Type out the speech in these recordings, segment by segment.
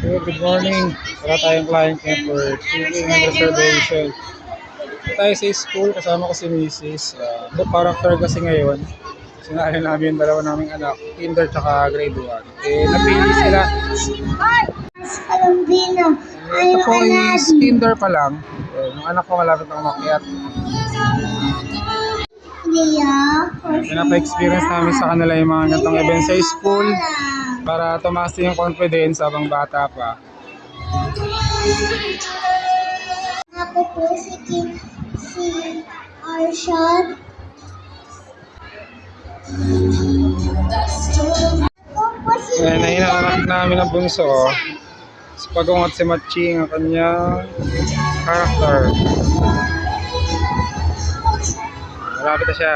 Hey, good morning. Wala tayong client ngayon for speaking and reservation. Ito tayo sa school, kasama ko si Mrs. Book character kasi ngayon. Sinali namin yung dalawa naming anak, kinder tsaka grade 1. Napili sila. Ito po is kinder pa lang. Yung anak ko malapit na umakyat. Pinapa-experience namin sa kanila yung mga ganitong event sa school para tumaas yung confidence habang bata pa. Ako po si Arshad. Ayan, hinahanap namin ang bunso. Si Pagong at si Matching ang kanyang character. Malapit na siya.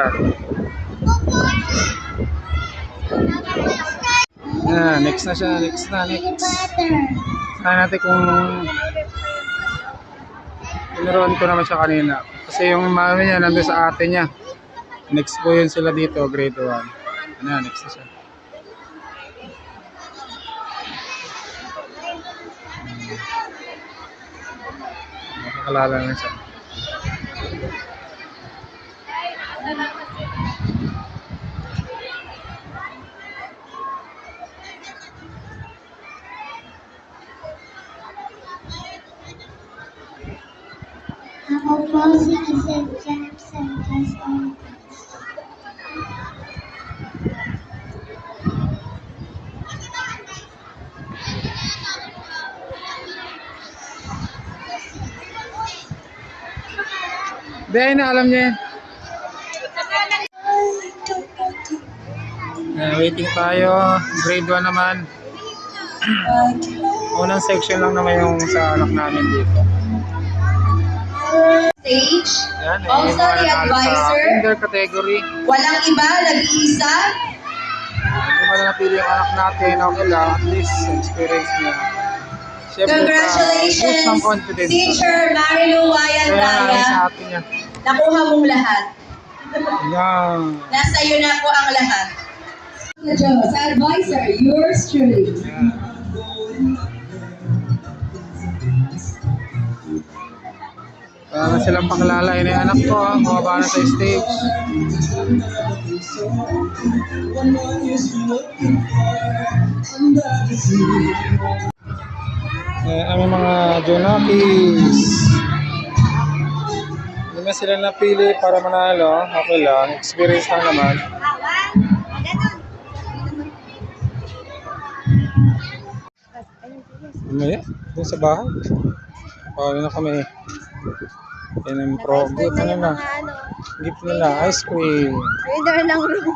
Next na siya. Next. Saan natin kung tinuruan ko naman siya kanina. Kasi yung mami niya nandun sa ate niya. Next po yun sila dito, grade 1. Next na siya. Nakakalala na siya. Ako po si Isel Jackson Caston. Hindi, na alam niya yan. Waiting tayo. Grade 1 naman. Unang section lang naman yung sa anak namin dito. Stage, Yan, also the advisor, kinder category. walang iba, nag-iisa. Hindi mo na napili yung anak natin. Okay lang, at least experience niya. Siyempre, boost ng Congratulations, confidence. Teacher Marilu Wayan Kaya namin Daya. sa atin niya. Nakuha mong lahat. Yan. Nasa iyo na po ang lahat. Sa advisor, yours truly. Yan. Para na silang pakilala. Yun yung anak ko. Bumaba na sa stage. Aming mga Junakis. Hindi na sila napili para manalo. Okay lang. Experience lang naman. Mamaya, doon sa bahay. Pauwi na kami. Yan ang gift nila. Ice cream. Winner ng room.